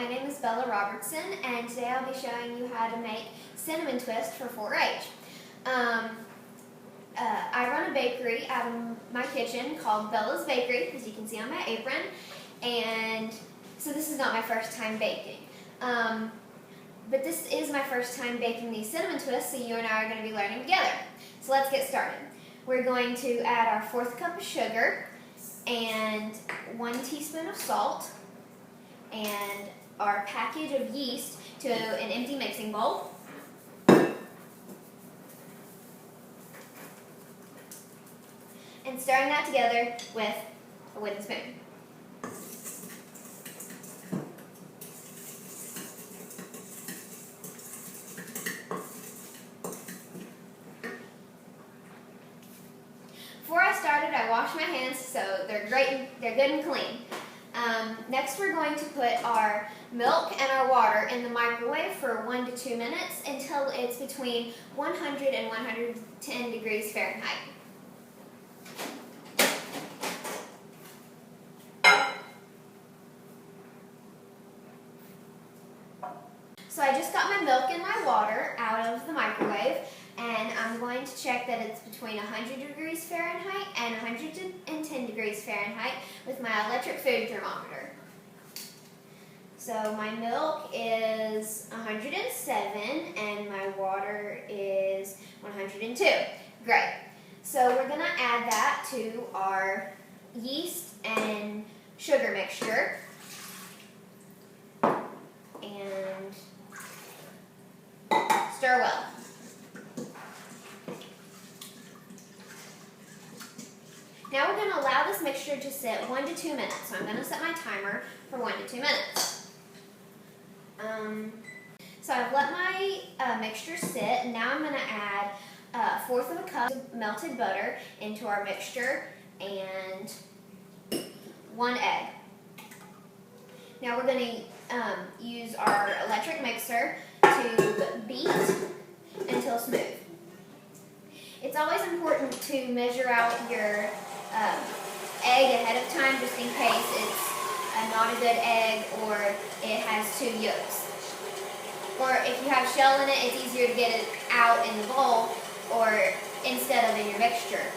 my name is Bella Robertson, and today I'll be showing you how to make cinnamon twist for 4-H. I run a bakery out of my kitchen called Bella's Bakery, as you can see on my apron, and so this is not my first time baking. But this is my first time baking these cinnamon twists, so you and I are going to be learning together. So let's get started. We're going to add our 1/4 cup of sugar and 1 teaspoon of salt and our package of yeast to an empty mixing bowl. And stirring that together with a wooden spoon. Before I started, I washed my hands, so they're good and clean. Next, we're going to put our milk and our water in the microwave for 1 to 2 minutes until it's between 100 and 110 degrees Fahrenheit. So I just got my milk and my water out of the microwave, and I'm going to check that it's between 100 degrees Fahrenheit and 110 degrees Fahrenheit with my electric food thermometer. So my milk is 107 and my water is 102. Great. So we're going to add that to our yeast and sugar mixture. And stir well. Now we're going to allow this mixture to sit 1 to 2 minutes. So I'm going to set my timer for 1 to 2 minutes. So I've let my mixture sit, and now I'm going to add 1/4 cup of melted butter into our mixture and 1 egg. Now we're going to use our electric mixer to beat until smooth. It's always important to measure out your egg ahead of time, just in case it's not a good egg or it has 2 yolks. Or if you have shell in it, it's easier to get it out in the bowl or instead of in your mixture.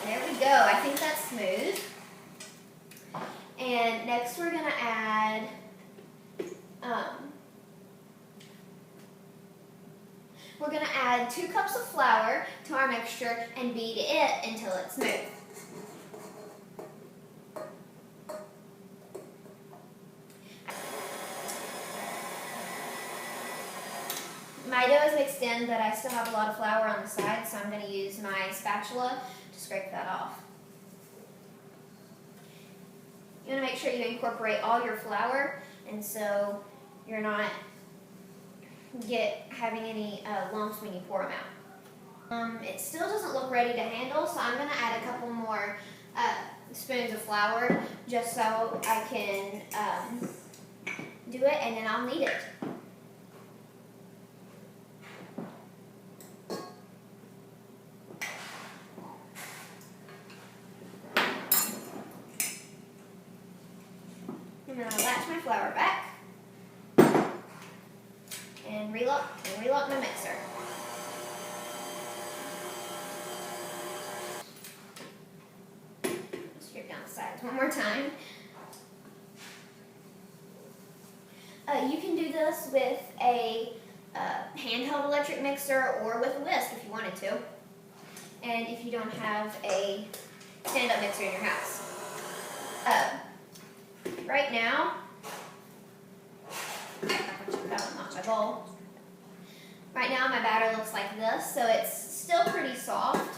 There we go. I think that's smooth. And next we're going to add we're going to add 2 cups of flour to our mixture and beat it until it's smooth. My dough is mixed in, but I still have a lot of flour on the side, so I'm going to use my spatula to scrape that off. You want to make sure you incorporate all your flour, and so you're not having any lumps when you pour them out. It still doesn't look ready to handle, so I'm going to add a couple more spoons of flour just so I can do it, and then I'll knead it. And then I'll latch my flour back and relock my mixer. Scrape down the sides one more time. You can do this with a handheld electric mixer or with a whisk if you wanted to. And if you don't have a stand-up mixer in your house. Right now, not my bowl. Right now my batter looks like this, so it's still pretty soft.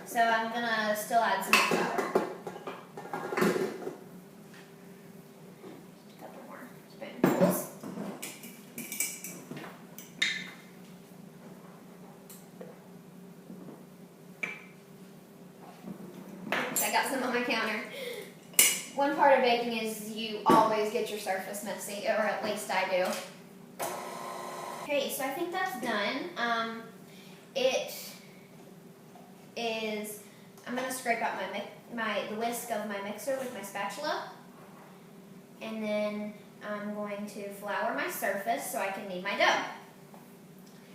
So I'm gonna still add some flour. A couple more spoonfuls. Oops, I got some on my counter. One part of baking is you always get your surface messy, or at least I do. Okay, so I think that's done. I'm going to scrape out the whisk of my mixer with my spatula. And then I'm going to flour my surface so I can knead my dough.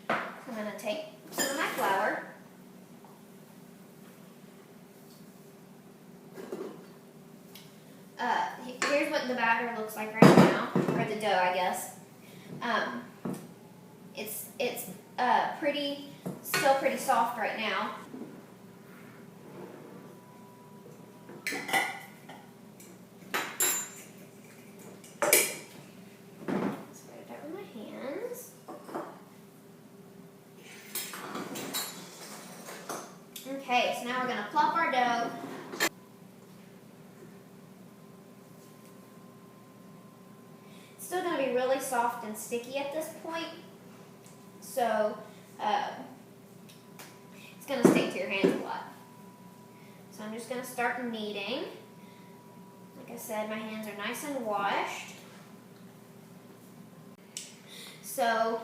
So I'm going to take some of my flour. Here's what the batter looks like right now, or the dough, I guess. It's still pretty soft right now. Spread it out with my hands. Okay, so now we're going to plop our dough. It's still going to be really soft and sticky at this point, so it's going to stick to your hands a lot. So I'm just going to start kneading. Like I said, my hands are nice and washed. So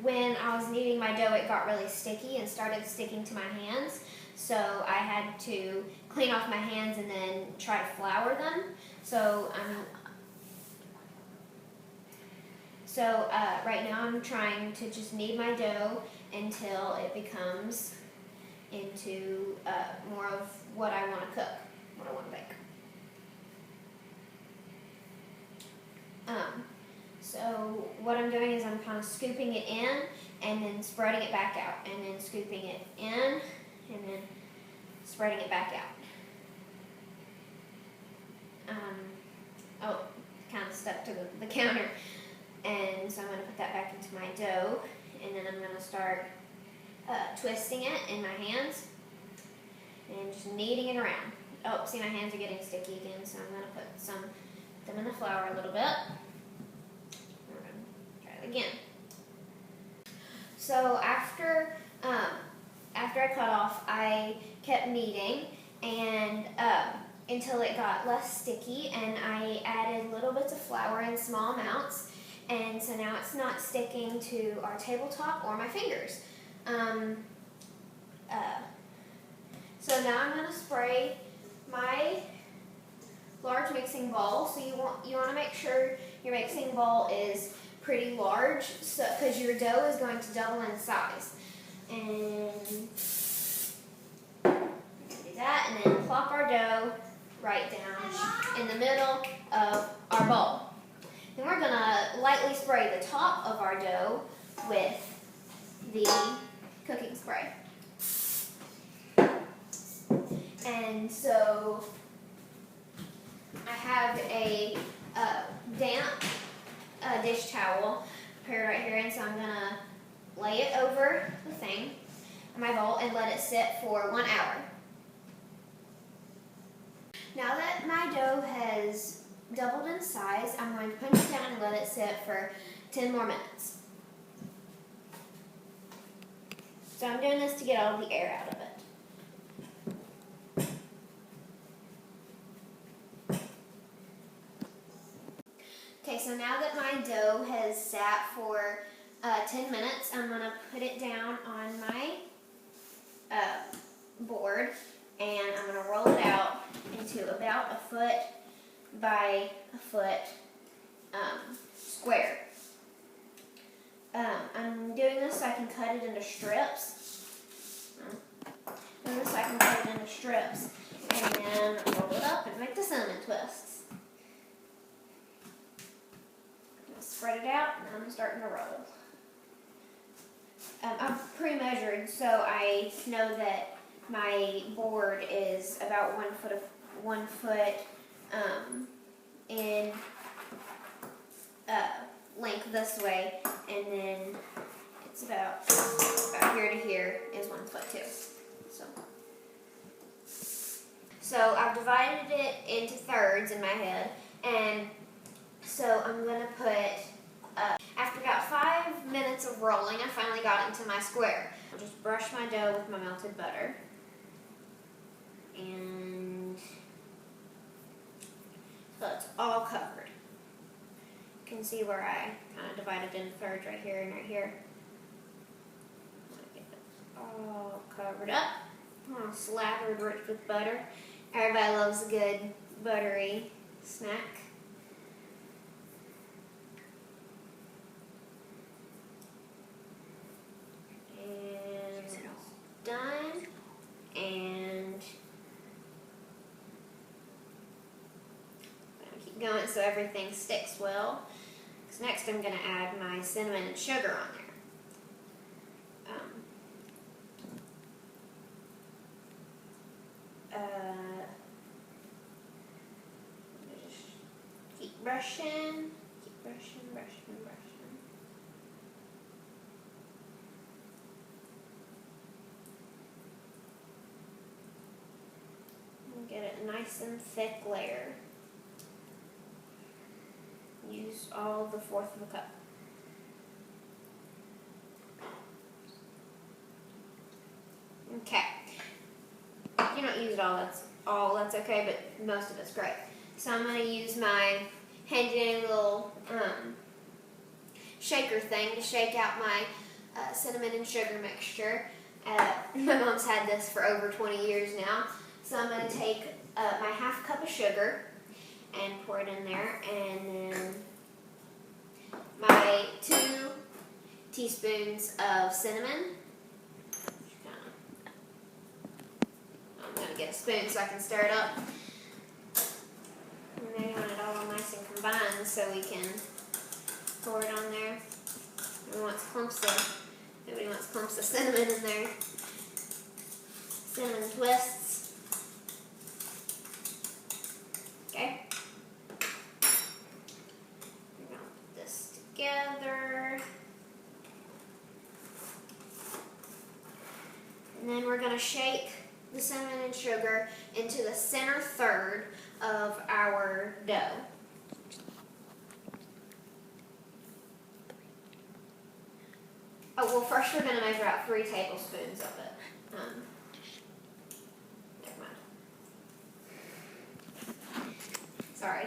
when I was kneading my dough, it got really sticky and started sticking to my hands. So I had to clean off my hands and then try to flour them. So right now I'm trying to just knead my dough until it becomes into more of what I want to cook, what I want to bake. So what I'm doing is I'm kind of scooping it in and then spreading it back out, and then scooping it in and then spreading it back out. Kind of stuck to the counter. And so I'm going to put that back into my dough, and then I'm going to start twisting it in my hands and just kneading it around. Oh, see, my hands are getting sticky again, so I'm going to put them in the flour a little bit. We're going to try it again. So after I cut off, I kept kneading and until it got less sticky, and I added little bits of flour in small amounts. And so now it's not sticking to our tabletop or my fingers. So now I'm going to spray my large mixing bowl. So you want to make sure your mixing bowl is pretty large, so because your dough is going to double in size. And do that, and then plop our dough right down in the middle of our bowl. Then we're going to lightly spray the top of our dough with the cooking spray. And so I have a damp dish towel prepared right here, and so I'm going to lay it over the thing, my bowl, and let it sit for 1 hour. Now that my dough has doubled in size, I'm going to punch it down and let it sit for 10 more minutes. So I'm doing this to get all the air out of it. Okay, so now that my dough has sat for 10 minutes, I'm going to put it down on my board, and I'm going to roll it out into about a foot by a foot square. I'm doing this so I can cut it into strips. And then roll it up and make the cinnamon twists. I'm going to spread it out, and I'm starting to roll. I've pre-measured, so I know that my board is about 1 foot in length this way, and then it's about here to here is 1 foot too. So I've divided it into thirds in my head, and so I'm going to put, after about 5 minutes of rolling, I finally got it into my square. I'll just brush my dough with my melted butter, and so it's all covered. You can see where I kind of divided into thirds right here and right here. Get it all covered up, all slathered rich with butter. Everybody loves a good buttery snack. going so everything sticks well. So next I'm going to add my cinnamon and sugar on there. Just keep brushing, brushing. And get it nice and thick layer. Use all the 1/4 of a cup. Okay. If you don't use it all, that's okay, but most of it's great. So I'm going to use my handy little shaker thing to shake out my cinnamon and sugar mixture. My mom's had this for over 20 years now. So I'm going to take my 1/2 cup of sugar and pour it in there, and then my 2 teaspoons of cinnamon. I'm going to get a spoon so I can stir it up. And then you want it all nice and combined so we can pour it on there. Nobody wants clumps of cinnamon in there. Cinnamon twists. Okay. We're going to put this together. And then we're going to shake the cinnamon and sugar into the center third of our dough. Oh, well, first we're going to measure out 3 tablespoons of it. Never mind. Sorry.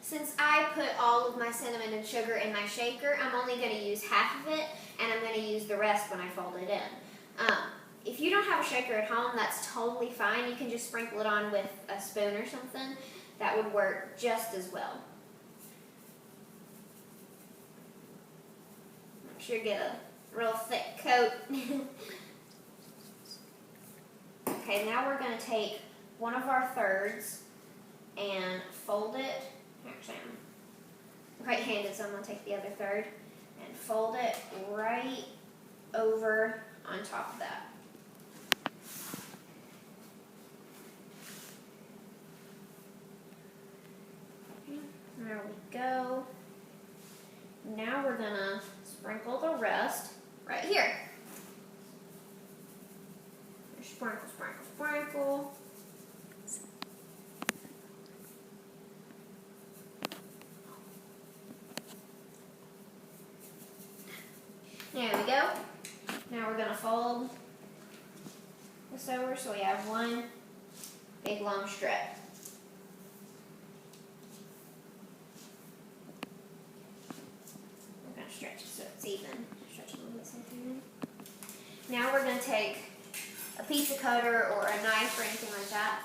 Since I put all of my cinnamon and sugar in my shaker, I'm only going to use 1/2 of it, and I'm going to use the rest when I fold it in. If you don't have a shaker at home, that's totally fine. You can just sprinkle it on with a spoon or something. That would work just as well. Make sure you get a real thick coat. Okay, now we're going to take one of our thirds and fold it. Actually, I'm right-handed, so I'm going to take the other third and fold it right over on top of that. There we go. Now we're going to sprinkle the rest right here. Sprinkle, sprinkle, sprinkle. There we go. Now we're going to fold this over so we have one big long strip. We're going to stretch it so it's even. Stretch it a little bit so it's even. Now we're going to take a pizza cutter or a knife or anything like that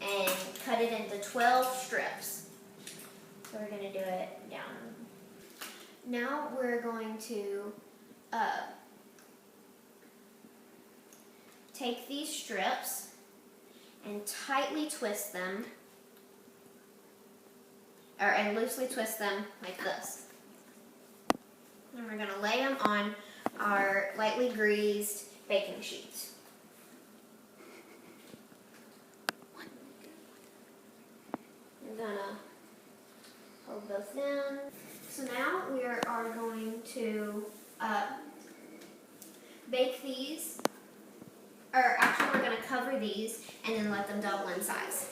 and cut it into 12 strips. So we're going to do it down. Now we're going to take these strips and tightly twist them, and loosely twist them like this. And we're going to lay them on our lightly greased baking sheets. We're going to hold both down. So now we are going to bake these, or actually we're going to cover these and then let them double in size.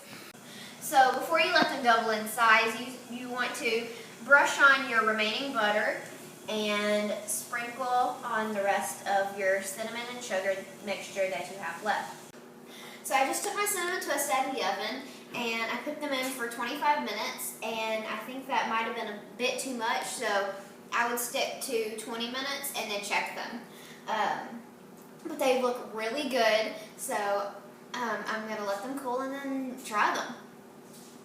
So before you let them double in size, you want to brush on your remaining butter and sprinkle on the rest of your cinnamon and sugar mixture that you have left. So I just took my cinnamon twists out of the oven and I put them in for 25 minutes, and I think that might have been a bit too much, so I would stick to 20 minutes and then check them. But they look really good, so I'm going to let them cool and then try them.